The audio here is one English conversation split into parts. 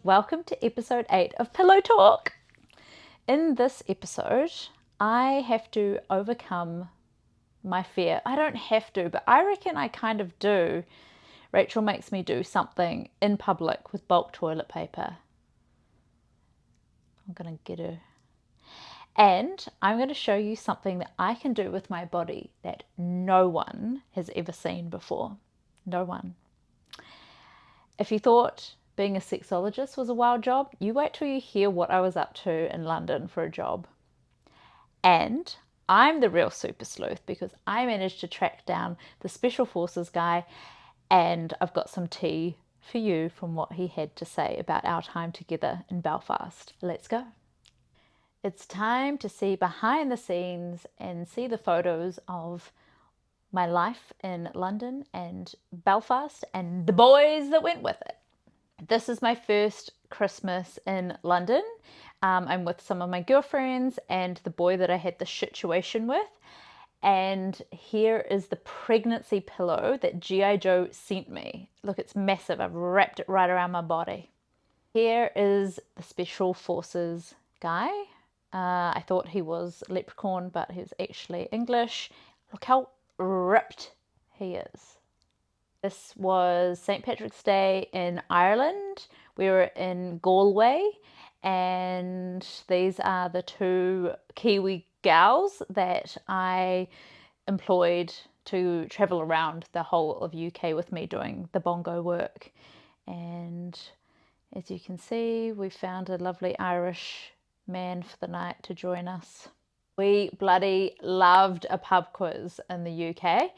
welcome to episode 8 of Pillow Talk. In this episode, I have to overcome my fear. I don't have to, but I reckon I kind of do. Rachel makes me do something in public with bulk toilet paper. I'm gonna get her. And I'm going to show you something that I can do with my body that no one has ever seen before. No one. If you thought being a sexologist was a wild job, you wait till you hear what I was up to in London for a job. And I'm the real super sleuth because I managed to track down the Special Forces guy, and I've got some tea for you from what he had to say about our time together in Belfast. Let's go. It's time to see behind the scenes and see the photos of my life in London and Belfast and the boys that went with it. This is my first Christmas in London. I'm with some of my girlfriends and the boy that I had the situation with. And here is the pregnancy pillow that G.I. Joe sent me. Look, it's massive. I've wrapped it right around my body. Here is the Special Forces guy. I thought he was leprechaun, but he was actually English. Look how ripped he is. This was St. Patrick's Day in Ireland. We were in Galway, and these are the two Kiwi gals that I employed to travel around the whole of UK with me doing the bongo work. And as you can see, we found a lovely Irish man for the night to join us. We bloody loved a pub quiz in the UK.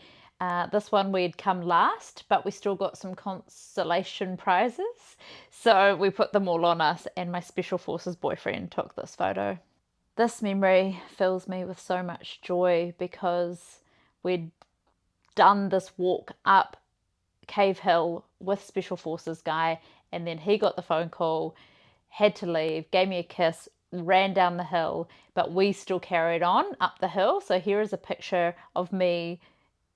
This one we'd come last, but we still got some consolation prizes. So we put them all on us, and my Special Forces boyfriend took this photo. This memory fills me with so much joy because we'd done this walk up Cave Hill with Special Forces guy, and then he got the phone call, had to leave, gave me a kiss, ran down the hill, but we still carried on up the hill. So here is a picture of me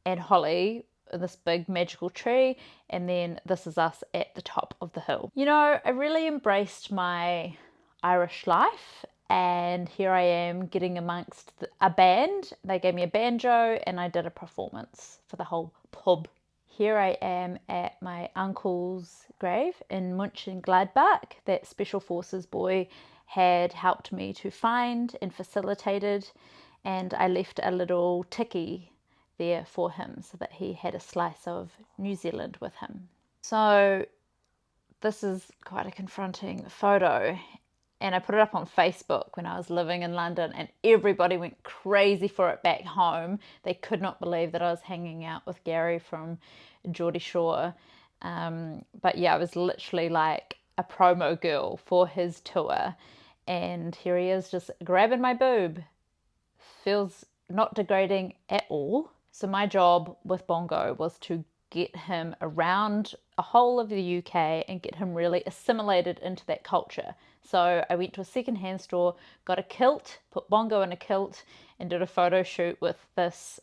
and Holly in this big magical tree, and then this is us at the top of the hill. You know, I really embraced my Irish life, and here I am getting amongst a band. They gave me a banjo and I did a performance for the whole pub. Here I am at my uncle's grave in Mönchengladbach. That Special Forces boy had helped me to find and facilitated, and I left a little ticky there for him so that he had a slice of New Zealand with him. So this is quite a confronting photo, and I put it up on Facebook when I was living in London, and everybody went crazy for it back home. They could not believe that I was hanging out with Gary from Geordie Shore. But yeah, I was literally like a promo girl for his tour. And here he is just grabbing my boob. Feels not degrading at all. So my job with bongo was to get him around a whole of the UK and get him really assimilated into that culture. So I went to a secondhand store, got a kilt, put bongo in a kilt, and did a photo shoot with this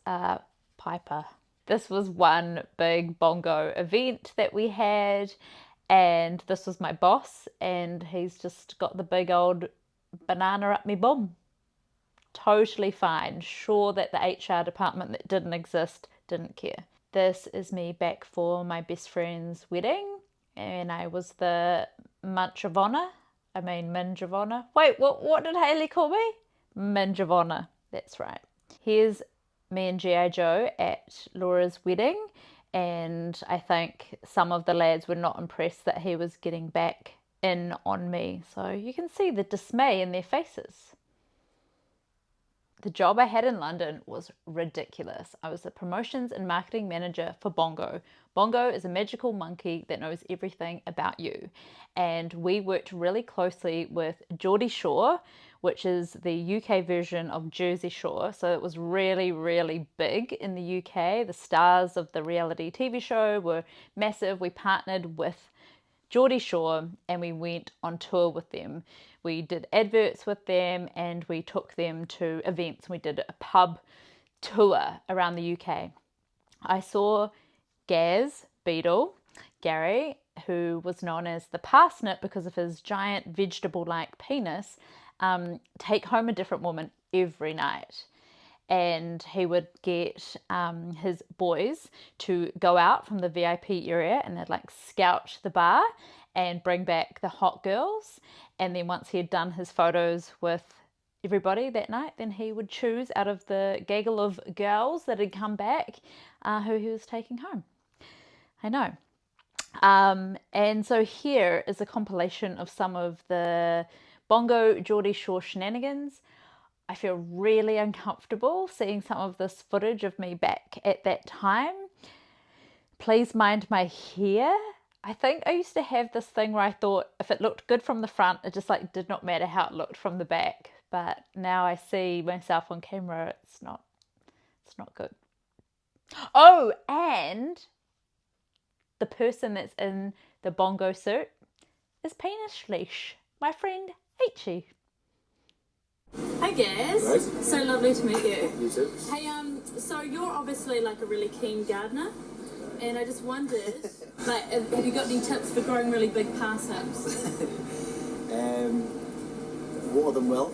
piper. This was one big bongo event that we had, and this was my boss, and he's just got the big old banana up me bum. Totally fine. Sure that the HR department that didn't exist didn't care. This is me back for my best friend's wedding, and I was the Minge of Honor. Wait, what did Hayley call me? Minge of Honor. That's right. Here's me and G.I. Joe at Laura's wedding, and I think some of the lads were not impressed that he was getting back in on me. So you can see the dismay in their faces. The job I had in London was ridiculous. I was the promotions and marketing manager for Bongo. Bongo is a magical monkey that knows everything about you. And we worked really closely with Geordie Shore, which is the UK version of Jersey Shore. So it was really, really big in the UK. The stars of the reality TV show were massive. We partnered with Geordie Shore and we went on tour with them. We did adverts with them and we took them to events. We did a pub tour around the UK. I saw Beadle, Gary, who was known as the parsnip because of his giant vegetable-like penis, take home a different woman every night. And he would get his boys to go out from the VIP area and they'd like scout the bar and bring back the hot girls. And then once he had done his photos with everybody that night, then he would choose out of the gaggle of girls that had come back who he was taking home. I know. And so here is a compilation of some of the bongo Geordie Shore shenanigans. I feel really uncomfortable seeing some of this footage of me back at that time. Please mind my hair. I think I used to have this thing where I thought if it looked good from the front, it just like did not matter how it looked from the back. But now I see myself on camera, it's not good. Oh, and the person that's in the bongo suit is Penis Leash, my friend H. Hi guys, Right. so lovely to meet you. You too. Hey, so you're obviously like a really keen gardener, and I just wondered, like, have you got any tips for growing really big parsnips? Water them well,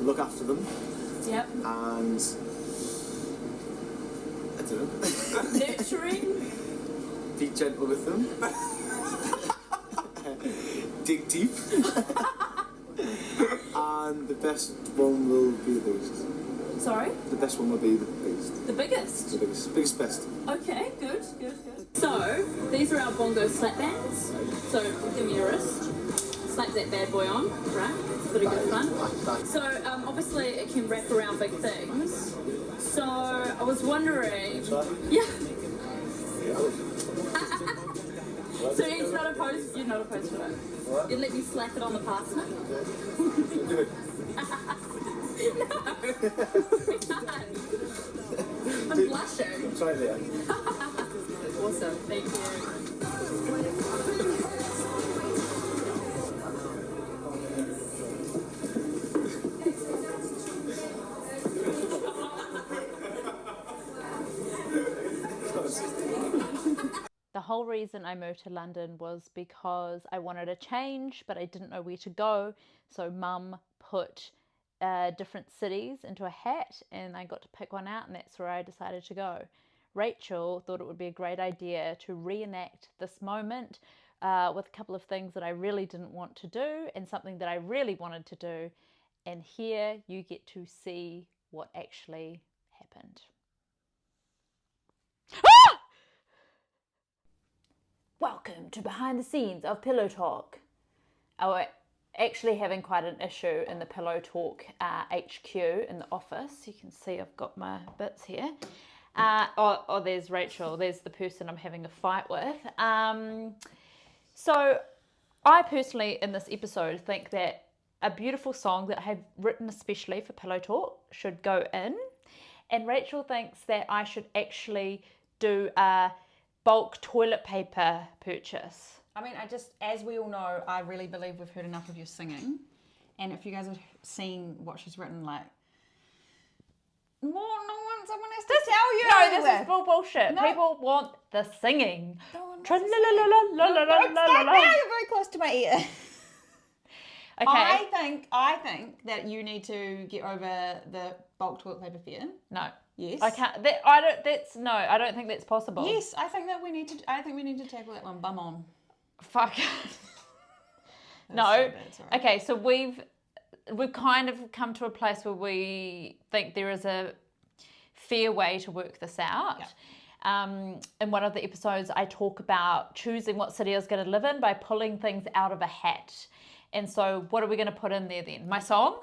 look after them, Yep. and I don't know. Nurturing. Be gentle with them. Dig deep. And the best one will be the biggest. Sorry? The best one will be the biggest. The biggest? The biggest. Biggest best. Okay, good. So, these are our bongo slap bands. So, give me your wrist. Slap that bad boy on, right? It's a bit of good fun. So, obviously it can wrap around big things. So, I was wondering... Yeah. So you're not opposed to it? What? You'd let me slap it on the parsnip? Do it. No, we can't. I'm blushing. Try it there. Awesome, thank you. The whole reason I moved to London was because I wanted a change, but I didn't know where to go. So Mum put different cities into a hat and I got to pick one out, and that's where I decided to go. Rachel thought it would be a great idea to reenact this moment with a couple of things that I really didn't want to do and something that I really wanted to do. And here you get to see what actually happened. Welcome to behind the scenes of Pillow Talk. We're actually having quite an issue in the Pillow Talk HQ in the office. You can see I've got my bits here. There's Rachel. There's the person I'm having a fight with. So I personally, in this episode, think that a beautiful song that I have written especially for Pillow Talk should go in. And Rachel thinks that I should actually do a bulk toilet paper purchase. I mean, as we all know, I really believe we've heard enough of your singing. And if you guys have seen what she's written, like, well, someone has to tell you. No, this is full bullshit. No. People want the singing. No one Tra- wants la- la- la- la- la- la- la- la- la- la. Now you're very close to my ear. Okay. I think that you need to get over the bulk toilet paper fear. No. Yes. I can't. I don't think that's possible. Yes, I think we need to tackle that one bum on. Fuck. No. So bad, sorry. Okay, so we've kind of come to a place where we think there is a fair way to work this out. Yeah. In one of the episodes, I talk about choosing what city I was going to live in by pulling things out of a hat. And so, what are we going to put in there then? My song?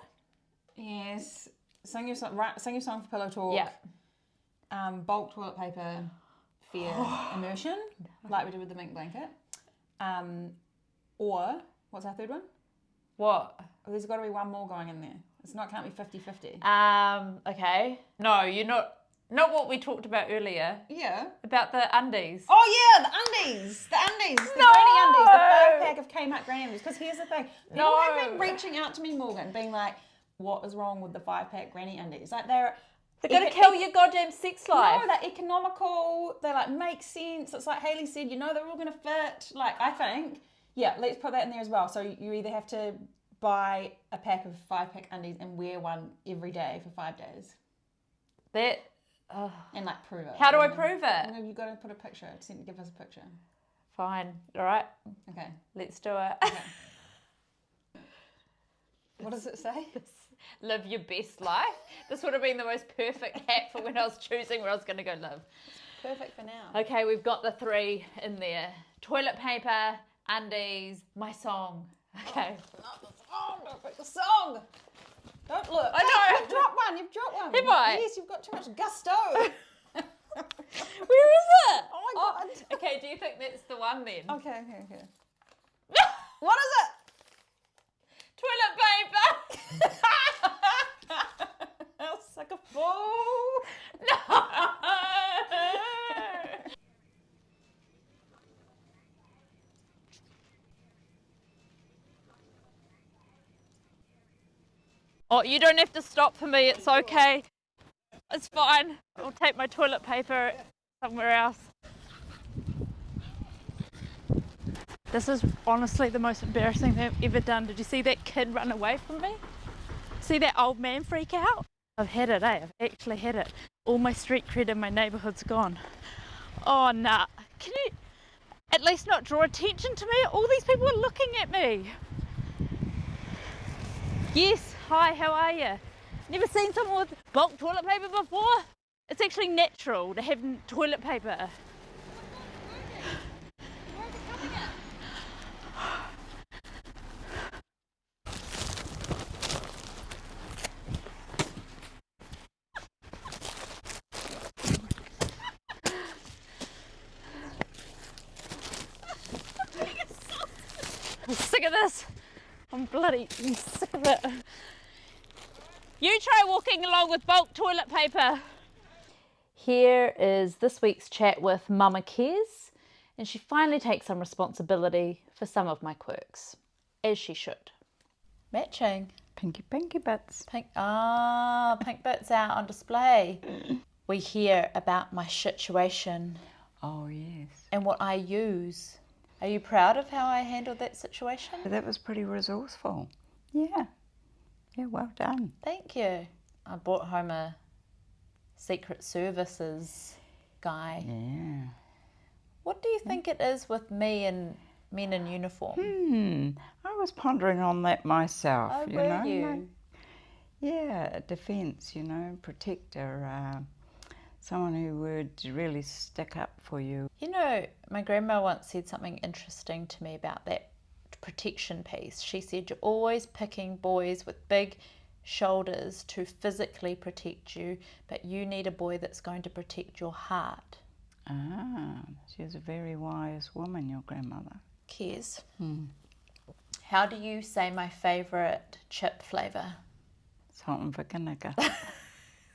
Yes. Sing your song for Pillow Talk. Yeah. Bulk toilet paper fear immersion, like we did with the mink blanket. Or, what's our third one? What? Oh, there's got to be one more going in there. Can't be 50-50. Okay. No, you're not what we talked about earlier. Yeah. About the undies. Oh yeah, the undies. The undies. The No! granny undies. The 5-pack of Kmart granny undies. Because here's the thing. People No. have been reaching out to me, Morgan, being like, what is wrong with the 5-pack granny undies? Like, they're They're going to kill your goddamn sex life. No, they're economical. They like make sense. It's like Hayley said, you know, they're all going to fit. Like, I think, yeah, let's put that in there as well. So you either have to buy a pack of 5-pack undies and wear one every day for 5 days. That. And like prove it. How do I prove it? You've got to put a picture. Give us a picture. Fine. All right. Okay. Let's do it. Okay. What does it say? Live your best life. This would have been the most perfect hat for when I was choosing where I was going to go live. Perfect for now. Okay, we've got the 3 in there. Toilet paper, undies, my song. Okay. Not the song. Don't pick the song. Don't look. I know. You've dropped one. You've dropped one. Have I? Yes, you've got too much gusto. Where is it? Oh my God. Okay, do you think that's the one then? Okay. What is it? Toilet paper. I'll suck a fool. No. Oh, you don't have to stop for me. It's okay. It's fine. I'll take my toilet paper somewhere else. This is honestly the most embarrassing thing I've ever done. Did you see that kid run away from me? See that old man freak out? I've had it, eh? I've actually had it. All my street cred in my neighbourhood's gone. Oh, nah. Can you at least not draw attention to me? All these people are looking at me. Yes, hi, how are you? Never seen someone with bulk toilet paper before? It's actually natural to have toilet paper. I'm sick of this. I'm sick of it. You try walking along with bulk toilet paper. Here is this week's chat with Mama Cares, and she finally takes some responsibility for some of my quirks, as she should. Matching. Pinky bits. Pink bits out on display. We hear about my situation Oh, yes. and what I use. Are you proud of how I handled that situation? That was pretty resourceful. Yeah. Yeah, well done. Thank you. I brought home a Secret Services guy. Yeah. What do you think it is with me and men in uniform? I was pondering on that myself, Oh, you were know. you? Yeah, defence, you know, protector, someone who would really stick up for you. You know, my grandma once said something interesting to me about that protection piece. She said you're always picking boys with big shoulders to physically protect you, but you need a boy that's going to protect your heart. Ah, she's a very wise woman, your grandmother. Cares. How do you say my favourite chip flavour? Salt and vinegar.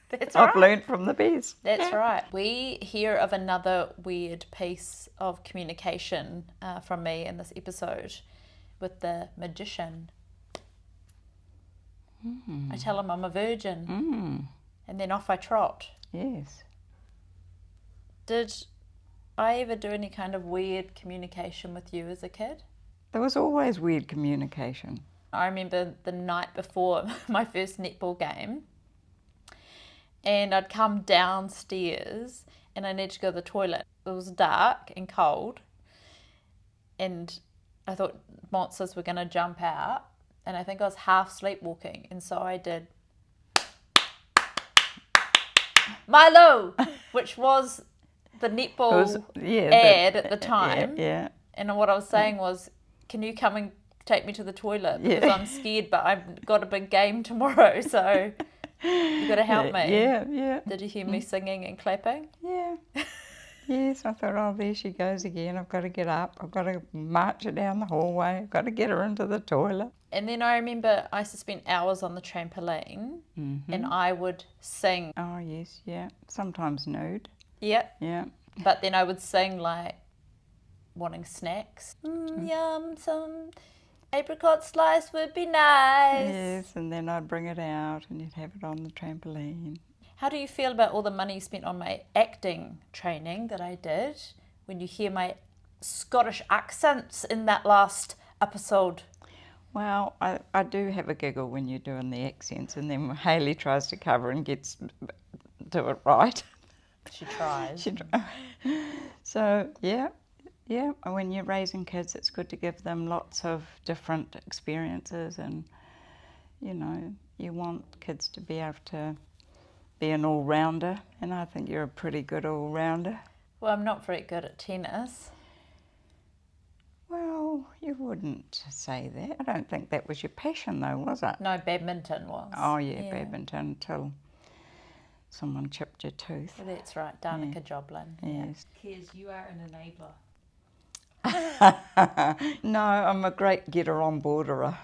That's I've right. learned from the best. That's right. We hear of another weird piece of communication from me in this episode with the magician. I tell him I'm a virgin, and then off I trot. Yes. Did I ever do any kind of weird communication with you as a kid? There was always weird communication. I remember the night before my first netball game, and I'd come downstairs and I needed to go to the toilet. It was dark and cold, and I thought monsters were going to jump out, and I think I was half sleepwalking, and so I did Milo, which was the netball ad at the time. Yeah. And what I was saying was, can you come and take me to the toilet? Because I'm scared, but I've got a big game tomorrow, so you got to help me. Yeah. Did you hear me singing and clapping? Yeah. Yes, I thought, oh, there she goes again. I've got to get up. I've got to march her down the hallway. I've got to get her into the toilet. And then I remember I used to spend hours on the trampoline, and I would sing. Oh, yes, yeah. Sometimes nude. Yep. Yeah. But then I would sing like wanting snacks. Yum, some apricot slice would be nice. Yes, and then I'd bring it out and you'd have it on the trampoline. How do you feel about all the money spent on my acting training that I did? When you hear my Scottish accents in that last episode. Well, I do have a giggle when you're doing the accents, and then Hayley tries to cover and gets do it right. She tries. So, yeah. When you're raising kids, it's good to give them lots of different experiences, and, you know, you want kids to be able to be an all-rounder, and I think you're a pretty good all-rounder. Well, I'm not very good at tennis. Well, you wouldn't say that. I don't think that was your passion, though, was it? No, badminton was. Oh, yeah. Badminton until someone chipped your tooth. Well, that's right, Danica Joblin. Yes. Kez, you are an enabler. No, I'm a great getter-on-boarderer.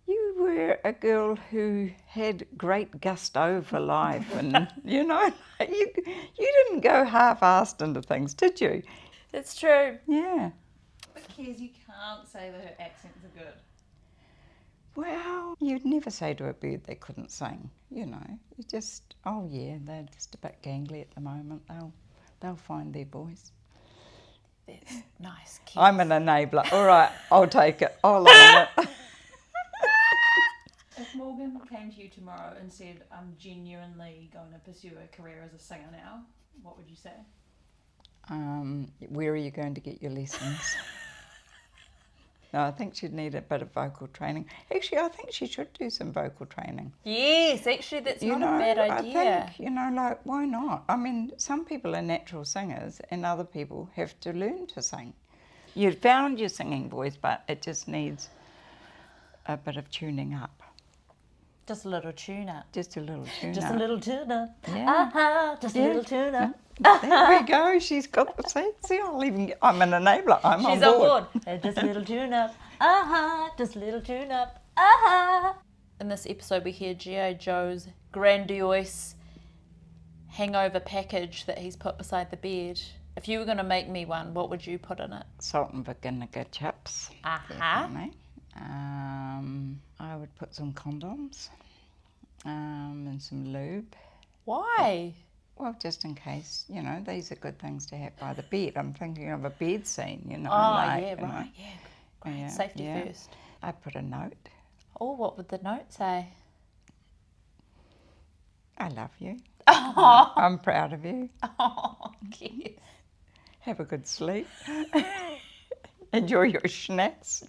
You were a girl who had great gusto for life, and, you know, you didn't go half-assed into things, did you? It's true. Yeah. But Kez, you can't say that her accents are good. Well, you'd never say to a bird they couldn't sing, you know. You just, oh yeah, they're just a bit gangly at the moment. They'll find their voice. That's nice. Kez. I'm an enabler. All right, I'll take it. I'll own it. If Morgan came to you tomorrow and said, I'm genuinely going to pursue a career as a singer now, what would you say? Where are you going to get your lessons? No, I think she'd need a bit of vocal training. Actually, I think she should do some vocal training. Yes, actually, that's not a bad idea. I think, you know, like, why not? I mean, some people are natural singers and other people have to learn to sing. You've found your singing voice, but it just needs a bit of tuning up. Just a little tune-up. Just a little tune Just up. a little tune-up. Yeah. Just a little tune-up. There we go. She's got the see, I'm an enabler. She's on board. Just a little tune-up. Just a little tune-up. In this episode, we hear G.I. Joe's grandiose hangover package that he's put beside the bed. If you were going to make me one, what would you put in it? Salt and vinegar chips. Definitely. I would put some condoms and some lube. Why? Well, just in case, you know, these are good things to have by the bed. I'm thinking of a bed scene, you know. Oh, like, yeah, you know. right, yeah. Great. Yeah, Safety yeah. first. I'd put a note. Oh, what would the note say? I love you. Oh, I'm proud of you. yes. Have a good sleep. Enjoy your schnapps.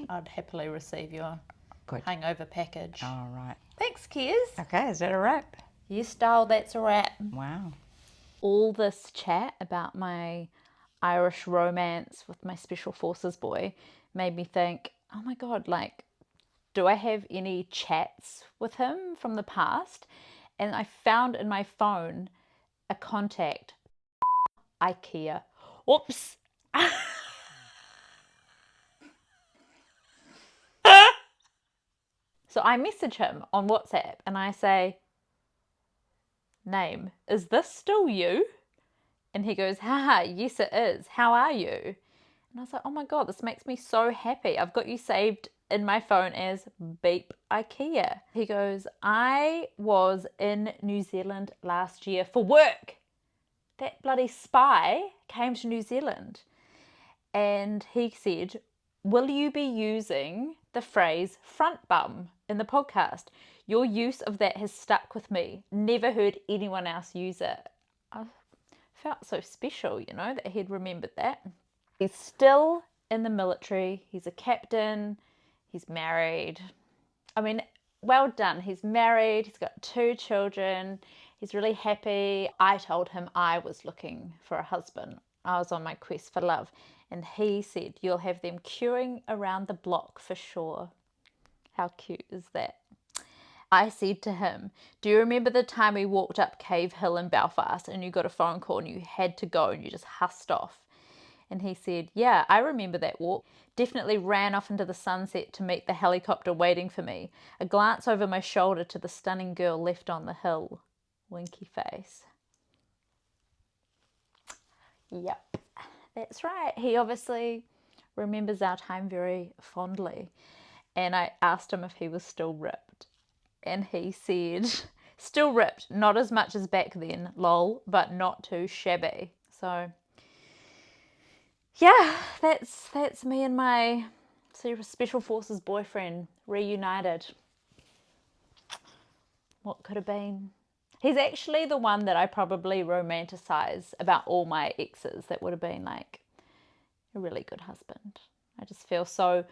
I'd happily receive your Good. hangover package. All right. Thanks, Kez. Okay, is that a wrap? Yes, doll, that's a wrap. Wow. All this chat about my Irish romance with my Special Forces boy made me think, oh my God, like, do I have any chats with him from the past? And I found in my phone a contact, IKEA. Whoops. So I message him on WhatsApp and I say, name, is this still you? And he goes, haha, yes it is. How are you? And I was like, oh my God, this makes me so happy. I've got you saved in my phone as beep IKEA. He goes, I was in New Zealand last year for work. That bloody spy came to New Zealand. And he said, will you be using the phrase front bum in the podcast? Your use of that has stuck with me. Never heard anyone else use it. I felt so special, you know, that he'd remembered that. He's still in the military. He's a captain. He's married. I mean, well done. He's married. He's got 2 children. He's really happy. I told him I was looking for a husband. I was on my quest for love. And he said, you'll have them queuing around the block for sure. How cute is that? I said to him, do you remember the time we walked up Cave Hill in Belfast and you got a phone call and you had to go and you just hussed off? And he said, yeah, I remember that walk. Definitely ran off into the sunset to meet the helicopter waiting for me. A glance over my shoulder to the stunning girl left on the hill. Winky face. Yep, that's right. He obviously remembers our time very fondly. And I asked him if he was still ripped. And he said, Still ripped, not as much as back then, lol, but not too shabby. So yeah, that's me and my Special Forces boyfriend reunited. What could have been? He's actually the one that I probably romanticize about all my exes. That would have been like a really good husband. I just feel so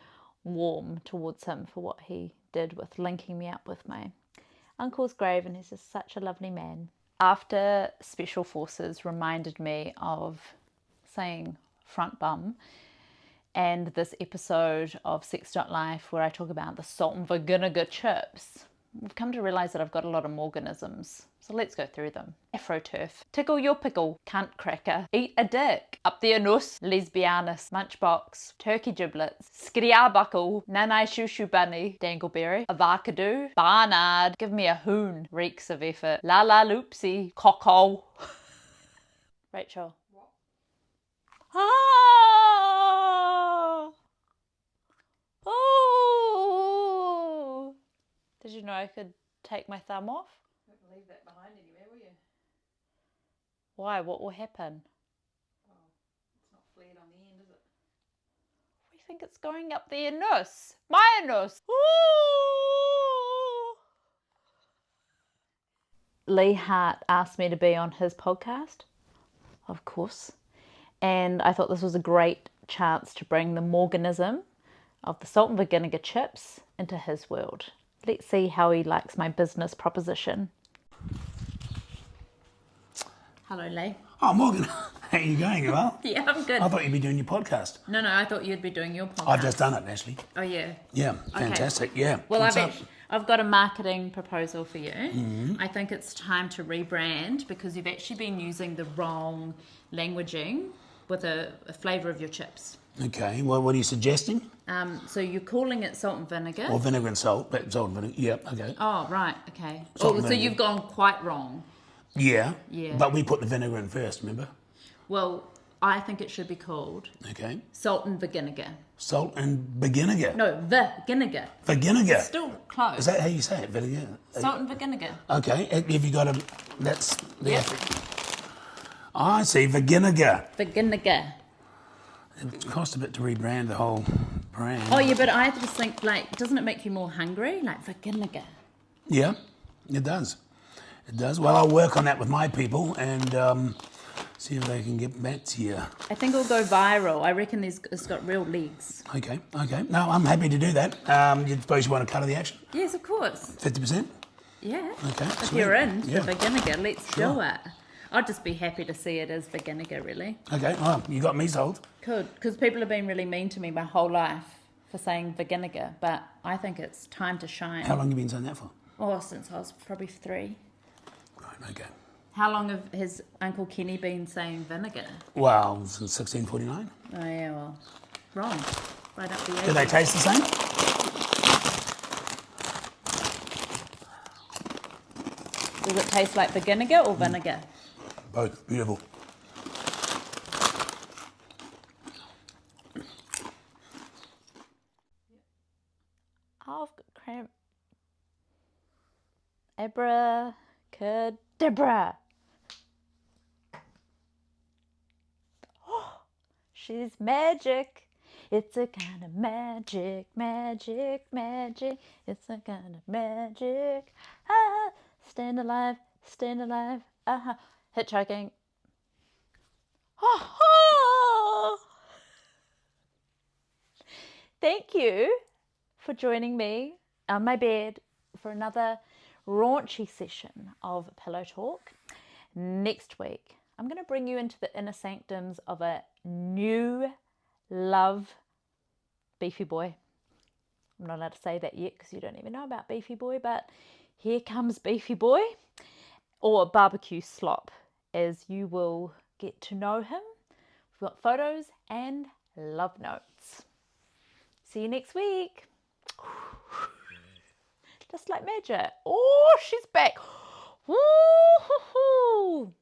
warm towards him for what he did with linking me up with my uncle's grave, and he's just such a lovely man. After Special Forces reminded me of saying front bum, and this episode of Sex.Life where I talk about the salt and vinegar chips, I've come to realise that I've got a lot of Morganisms. So let's go through them. Afro-turf. Tickle your pickle. Cunt cracker. Eat a dick. Up the anus. Lesbianus. Munchbox. Turkey giblets. Skriabuckle. Nanai shushu bunny. Dangleberry. Avocado. Barnard. Give me a hoon. Reeks of effort. La la loopsy. Cockhole. Rachel. What? Ah! Oh! Did you know I could take my thumb off? Don't leave that behind anywhere, will you? Why? What will happen? Oh, it's not flared on the end, is it? We think it's going up the anus. My anus. Ooh. Lee Hart asked me to be on his podcast, of course. And I thought this was a great chance to bring the Morganism of the salt and vinegar chips into his world. Let's see how he likes my business proposition. Hello, Lee. Oh, Morgan, how are you going? You well? Yeah, I'm good. I thought you'd be doing your podcast. No, I thought you'd be doing your podcast. I've just done it, actually. Oh, yeah. Yeah, fantastic. Yeah. Well, What's up? I've got a marketing proposal for you. Mm-hmm. I think it's time to rebrand because you've actually been using the wrong languaging with a flavour of your chips. Okay, well, what are you suggesting? So you're calling it salt and vinegar. Or vinegar and salt, but salt and vinegar, yeah, okay. Oh, right, okay. Salt and So vinegar. you've gone quite wrong. Yeah, Yeah. but we put the vinegar in first, remember? Well, I think it should be called Okay. salt and vinegar. Salt and vinegar. No, vinegar. Vinegar. Still close. Is that how you say it, vinegar? Salt and vinegar. Okay, have you got a... That's... the Yep. I see, vinegar. Vinegar. It cost a bit to rebrand the whole brand. Oh, yeah, but I just think, like, doesn't it make you more hungry? Like, vinegar. Yeah, it does. It does. Well, I'll work on that with my people and see if they can get back to you. I think it'll go viral. I reckon it's got real legs. Okay. No, I'm happy to do that. You suppose you want to cut of the action? Yes, of course. 50%? Yeah. Okay, If sweet. you're in Yeah. for vinegar, let's do Sure. it. I'd just be happy to see it as vinegar, really. Okay, well, you got me sold. Could, because people have been really mean to me my whole life for saying vinegar, but I think it's time to shine. How long have you been saying that for? Oh, since I was probably 3. Right, okay. How long has Uncle Kenny been saying vinegar? Well, since 1649. Oh, yeah, well, wrong. Right up the Do they 80s. taste the same? Does it taste like vinegar or vinegar? Both. Beautiful. Oh, I've got cramp. Abracadabra. Oh, she's magic. It's a kind of magic. It's a kind of magic. Ah, stand alive. Uh-huh. Hitchhiking. Oh. Thank you for joining me on my bed for another raunchy session of Pillow Talk. Next week, I'm going to bring you into the inner sanctums of a new love beefy boy. I'm not allowed to say that yet because you don't even know about beefy boy, but here comes beefy boy, or barbecue slop, as you will get to know him. We've got photos and love notes. See you next week. Just like magic. Oh, she's back. Woo-hoo-hoo.